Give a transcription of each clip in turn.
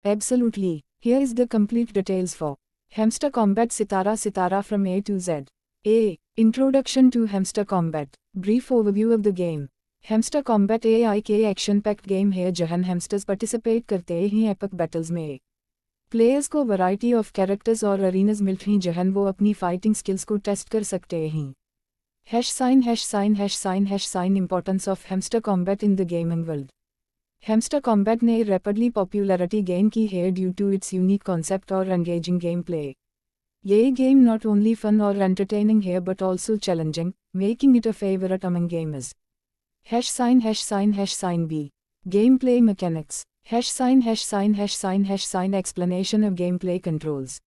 Absolutely. Here is the complete details for Hamster Combat Sitara Sitara from A to Z. A. Introduction to Hamster Combat. Brief overview of the game. Hamster Combat एक action packed game है जहन hamsters participate करते हैं epic battles में। Players को variety of characters और arenas मिलते हैं जहन वो अपनी फाइटिंग स्किल्स को टेस्ट कर सकते हैं। ######### Importance of Hamster Combat in the gaming world. Hamster Combat ने रैपिडली पॉपुलैरिटी गेन की है due to its unique concept और एंगेजिंग गेम प्ले। ये गेम नॉट ओनली फन और एंटरटेनिंग है but also challenging, making it a favourite among gamers. #####B. Gameplay mechanics. ###### Explanation of gameplay controls.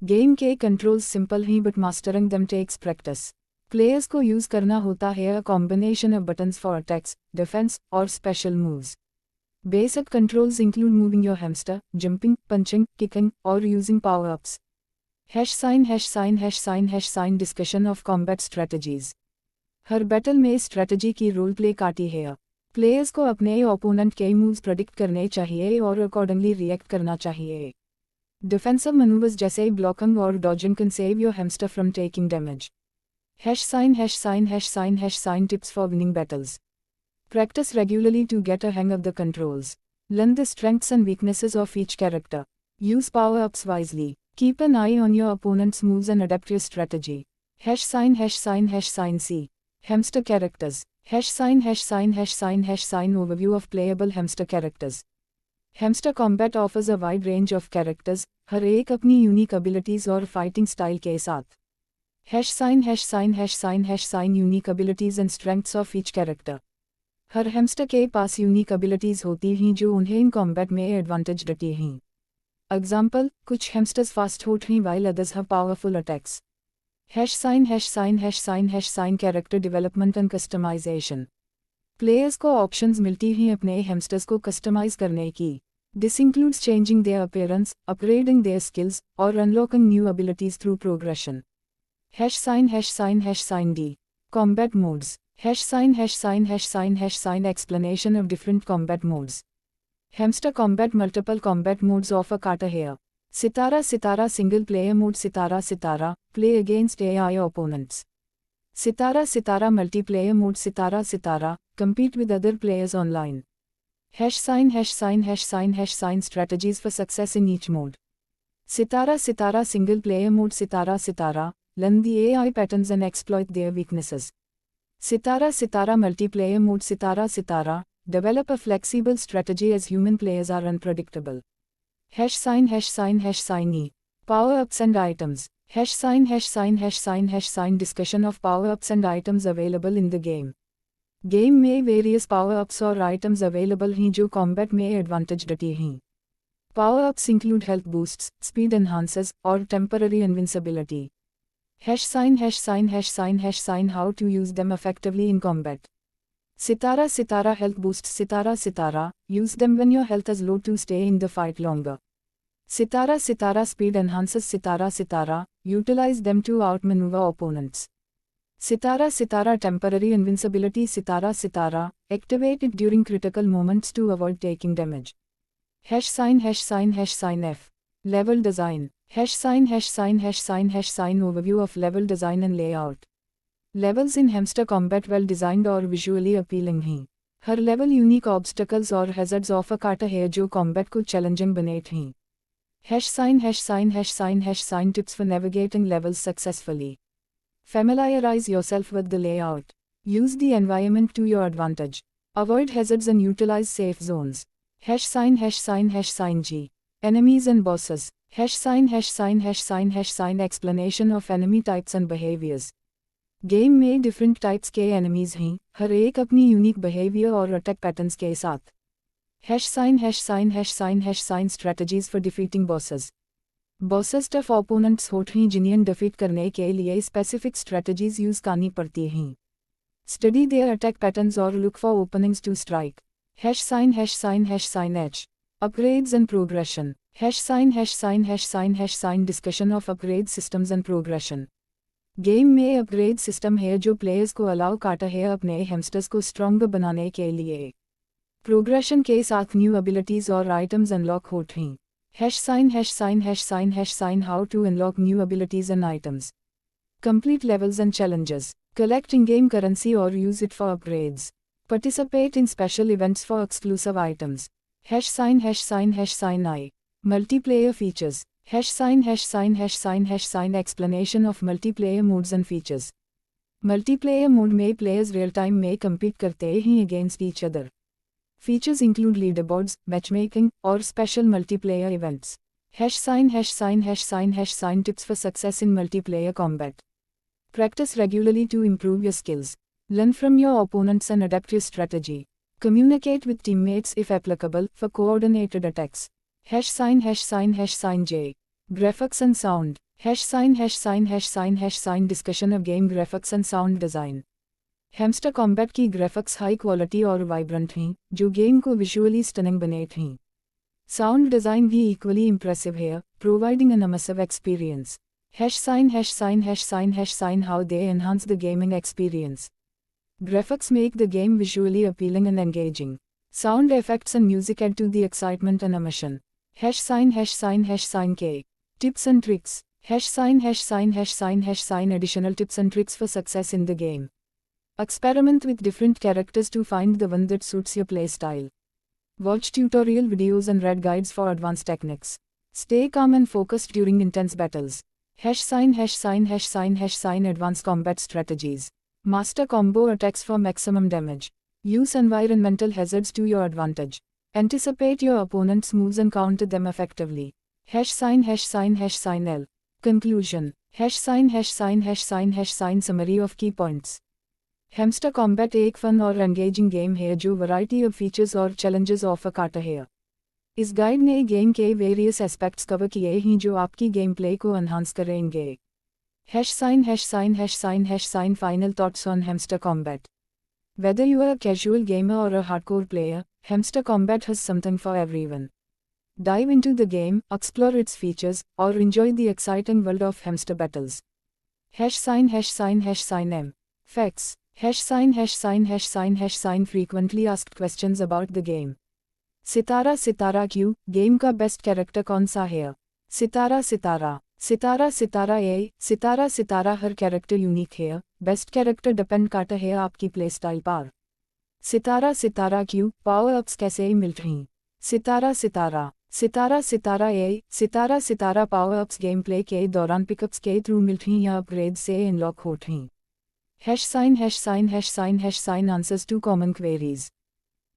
Game के controls simple हैं but mastering them takes practice. Players को use करना होता है a combination of buttons for attacks, defence और special moves. Basic controls include moving your hamster, jumping, punching, kicking, or using power-ups. ##### Discussion of combat strategies. Her battle में strategy की role play काटी है। Players को अपने opponent के moves predict करने चाहिए और अकॉर्डिंगली रिएक्ट करना चाहिए। डिफेंसिव मैनूवर्स जैसे ब्लॉकिंग और dodging can save your hamster from taking damage. ##### Tips for winning battles. Practice regularly to get a hang of the controls. Learn the strengths and weaknesses of each character. Use power-ups wisely. Keep an eye on your opponent's moves and adapt your strategy. ####C. Hamster characters. ##### Overview of playable hamster characters. Hamster Combat offers a wide range of characters, हर एक अपनी unique abilities और fighting style के साथ। ##### Unique abilities and strengths of each character. Her hamster के पास unique abilities होती हैं जो उन्हें इन कॉम्बैट में एडवांटेज देती हैं। एग्जाम्पल, कुछ हैमस्टर्स फास्ट होते हैं while others have powerful attacks. ##### Character development and customization. Players को ऑप्शंस मिलती हैं अपने हैमस्टर्स को कस्टमाइज करने की। This includes changing their appearance, upgrading their skills और unlocking new abilities through progression. ###D. Combat modes. #### Explanation of different combat modes. Hamster Combat multiple combat modes offer kata here. Sitara Sitara single player mode. Sitara Sitara play against AI opponents. Sitara Sitara multiplayer mode. Sitara Sitara compete with other players online. #### Strategies for success in each mode. Sitara Sitara single player mode. Sitara Sitara learn the AI patterns and exploit their weaknesses. Sitara Sitara multiplayer mode. Sitara Sitara develop a flexible strategy as human players are unpredictable. ###E. Power-ups and items. #### Discussion of power-ups and items available in the game. Game में various power ups और items available हैं जो combat में advantage देती हैं। Power ups include health boosts, speed enhancers और temporary invincibility. #### How to use them effectively in combat. Sitara Sitara health boosts. Sitara Sitara use them when your health is low to stay in the fight longer. Sitara Sitara speed enhances. Sitara Sitara utilize them to outmaneuver opponents. Sitara Sitara temporary invincibility. Sitara Sitara activate it during critical moments to avoid taking damage. ###F. Level design. #### Overview of level design and layout. Levels in Hamster Combat well designed और visually appealing हैं। हर level unique ऑब्स्टकल्स और hazards offer करता है जो combat को challenging बनाते हैं। #### Tips for navigating levels successfully. Familiarize yourself with the layout. Use the environment to your advantage. Avoid hazards and utilize safe zones. ###G. Enemies and bosses. #### Explanation of enemy types and behaviors. Game में different types के enemies हैं, हर एक अपनी unique behaviour और attack patterns के साथ। #### Strategies for defeating bosses. Bosses tough opponents होते हैं जिन्हें डिफीट करने के लिए स्पेसिफिक स्ट्रेटजीज यूज करनी पड़ती हैं। स्टडी देयर अटैक पैटर्न्स और look for openings to strike. ###H. Upgrades and progression. #### Discussion of upgrade systems and progression. Game में अपग्रेड सिस्टम है जो प्लेयर्स को अलाउ करता है अपने हैमस्टर्स को स्ट्रॉन्गर बनाने के लिए। प्रोग्रेशन के साथ न्यू एबिलिटीज और आइटम्स अनलॉक होते हैं। #sign #sign how to unlock new abilities and items. Complete levels and challenges. Collect in-game currency or use it for upgrades. Participate in special events for exclusive items. #sign I. Multiplayer features. #sign explanation of multiplayer modes and features. Multiplayer mode में players real time में compete करते हैं against each other. Features include leaderboards, matchmaking, or special multiplayer events. #sign tips for success in multiplayer combat. Practice regularly to improve your skills. Learn from your opponents and adapt your strategy. Communicate with teammates if applicable for coordinated attacks. #sign J. Graphics and sound. #sign discussion of game graphics and sound design. Hamster Combat की graphics high quality और vibrant हैं, जो game को visually stunning बनाते हैं. Sound design भी equally impressive है, providing N immersive experience. #sign how they enhance the gaming experience. Graphics make the game visually appealing and engaging. Sound effects and music add to the excitement and immersion. #sign K. Tips and tricks. #sign additional tips and tricks for success in the game. Experiment with different characters to find the one that suits your playstyle. Watch tutorial videos and read guides for advanced techniques. Stay calm and focused during intense battles. #sign advanced combat strategies. Master combo attacks for maximum damage. Use environmental hazards to your advantage. Anticipate your opponent's moves and counter them effectively. #sign L. Conclusion. #sign summary of key points. Hamster Combat एक fun और engaging game है जो variety of features और challenges offer करता है. इस guide ने game के वेरियस एस्पेक्ट्स कवर किए हैं जो आपकी गेम प्ले को एनहांस करेंगे. #sign final thoughts on Hamster Combat. Whether you are a casual gamer or a hardcore player, Hamster Combat has something for everyone. Dive into the game, explore its features, or enjoy the exciting world of hamster battles. #sign M. Facts. #sign frequently asked questions about the game. सितारा क्यों, game का best character कौन सा है? सितारा हर character unique है, best character depend करता है आपकी play style पर. सितारा क्यों, पावर अप्स कैसे मिलते हैं? सितारा पावर अप्स गेम प्ले के दौरान पिकअप्स के थ्रू मिलते हैं या अपग्रेड से अनलॉक होते हैं. #sign answers to common queries.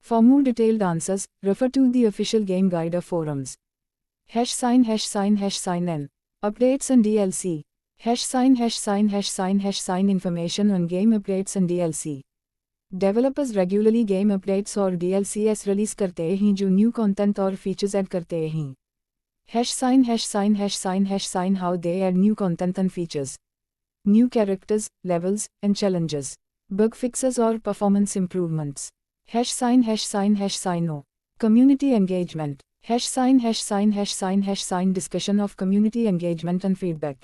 For more detailed answers, refer to the official game guide or forums. #sign N. Updates and DLC. #sign information on game updates and DLC. Developers regularly game updates और DLCs release करते हैं जो new content और features add करते हैं. #sign how they add new content and features. New characters, levels, and challenges. Bug fixes or performance improvements. #sign O. Community engagement. #sign discussion of community engagement and feedback.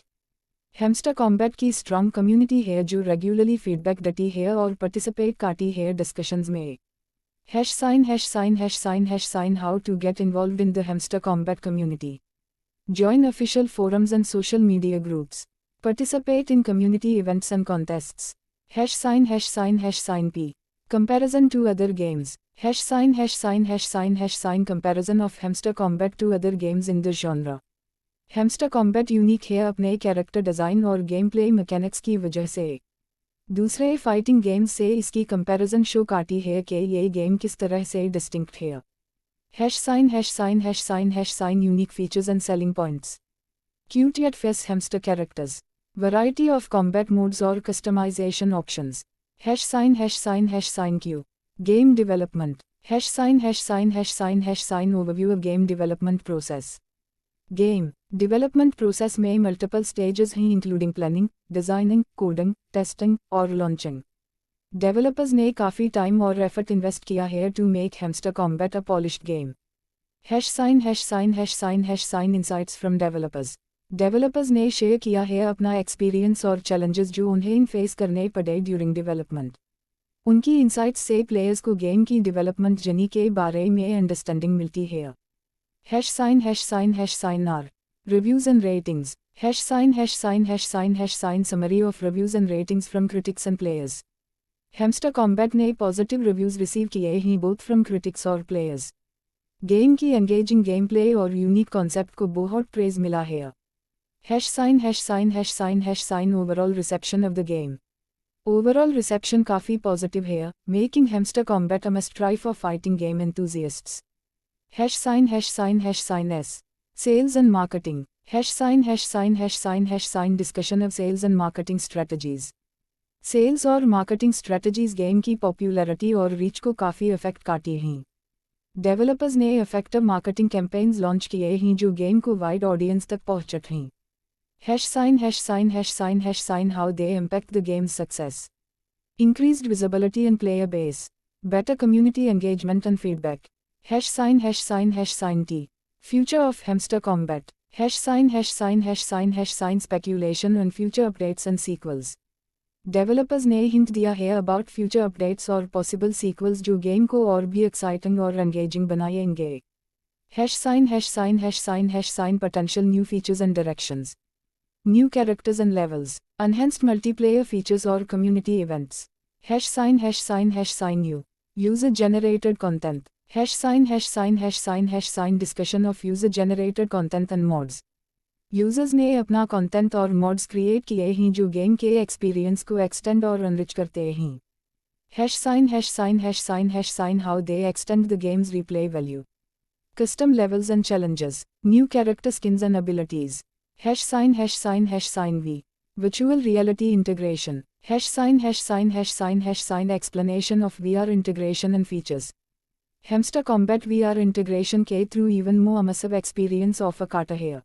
Hamster Combat की strong community है जो regularly feedback देती है और participate करती है discussions में. #sign how to get involved in the Hamster Combat community. Join official forums and social media groups. Participate in community events and contests. #sign P. Comparison to other games. #sign comparison of Hamster Combat to other games in the genre. Hamster Combat unique है अपने character design और game play mechanics की वजह से. दूसरे fighting games से इसकी comparison show करती है कि ये गेम किस तरह से डिस्टिंक्ट है. #sign unique features and selling points. Cute yet fierce hamster characters. Variety of combat modes or customization options. #sign Q. Game development. #sign overview of game development process. Game development process में multiple stages हैं including planning, designing, coding, testing और launching. Developers ने काफ़ी time और effort invest किया है to make Hamster Combat a polished game. #sign insights from developers. Developers ने share किया है अपना एक्सपीरियंस और challenges जो उन्हें फेस करने पड़े ड्यूरिंग डेवलपमेंट. उनकी इंसाइट्स से प्लेयर्स को गेम की डेवलपमेंट जर्नी के बारे में अंडरस्टैंडिंग मिलती है. #r. Reviews and ratings. #sign summary of reviews and ratings from critics and players. Hamster Combat ने पॉजिटिव रिव्यूज रिसीव किए हैं बोथ फ्रॉम क्रिटिक्स और प्लेयर्स. गेम की एंगेजिंग गेम प्ले और यूनिक कॉन्सेप्ट को बहुत प्रेज मिला है. #sign overall reception of the game. Overall reception काफ़ी पॉजिटिव है, making Hamster Combat a must try for fighting game enthusiasts. #sign s. Sales and marketing. #sign discussion of sales and marketing strategies. Sales और marketing strategies game की popularity और reach को काफ़ी effect करती हैं. Developers ने effective marketing campaigns launch किए हैं जो गेम को वाइड ऑडियंस तक पहुंचते हैं. #sign how they impact the game's success. Increased visibility and player base. Better community engagement and feedback. #sign T. Future of Hamster Combat. #sign speculation on future updates and sequels. Developers ने hint दिया है about future updates और possible sequels जो game को और भी exciting और engaging बनाएंगे. #sign potential new features and directions. New characters and levels. Enhanced multiplayer features or community events. #sign new. User generated content. #sign discussion of user generated content and mods. Users ने अपना content और mods create किए हैं जो game के experience को extend और enrich करते हैं. #sign how they extend the game's replay value. Custom levels and challenges. New character skins and abilities. #sign V. Virtual reality integration. #sign explanation of VR integration and features. Hamster Combat VR integration के through even more immersive experience offer करता है.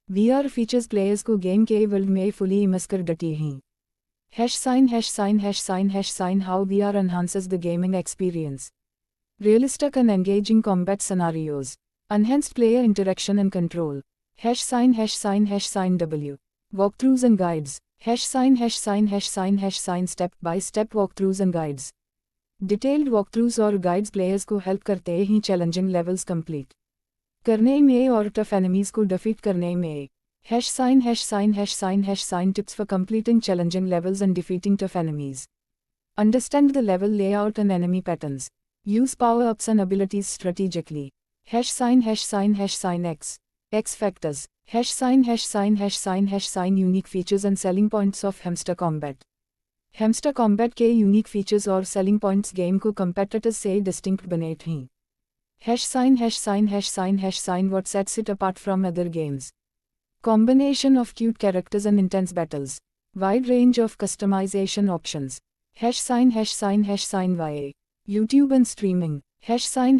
VR features players को game के world में fully immerse कर देती हैं. #sign how VR enhances the gaming experience. Realistic and engaging combat scenarios. Enhanced player interaction and control. #sign W. Walkthroughs and guides. #sign step-by-step walkthroughs and guides. Detailed walkthroughs और guides players को help करते हैं challenging levels complete करने में और tough enemies को defeat करने में. #sign tips for completing challenging levels and defeating tough enemies. Understand the level layout and enemy patterns. Use power-ups and abilities strategically. #sign X factors. #sign unique features and selling points of Hamster Combat. Hamster Combat के unique features और selling points game को competitors से distinct बनाते हैं. #sign what sets it apart from other games. Combination of cute characters and intense battles. Wide range of customization options. #sign YA. YouTube and streaming. #sign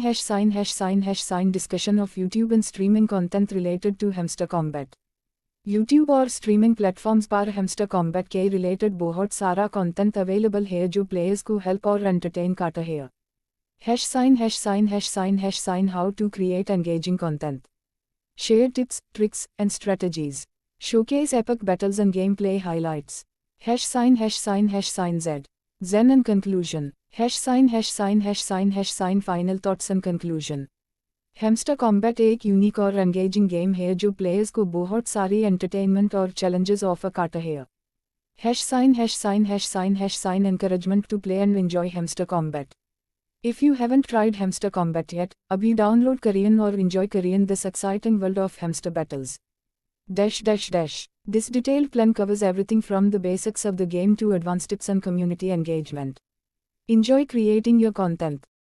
discussion of YouTube and streaming content related to Hamster Combat. YouTube और streaming platforms पर hamster combat के related बहुत सारा content available है जो players को help और entertain करता है. #sign how to create engaging content. Share tips, tricks, and strategies. Showcase epic battles and gameplay highlights. #sign Z. Zen and conclusion. #sign final thoughts and conclusion. Hamster combat एक unique और engaging game है जो players को बहुत सारी entertainment और challenges offer करता है. #sign encouragement to play and enjoy Hamster Combat. If you haven't tried Hamster Combat yet, abhi download Korean or enjoy Korean this exciting world of hamster battles. This detailed plan covers everything from the basics of the game to advanced tips and community engagement. Enjoy creating your content.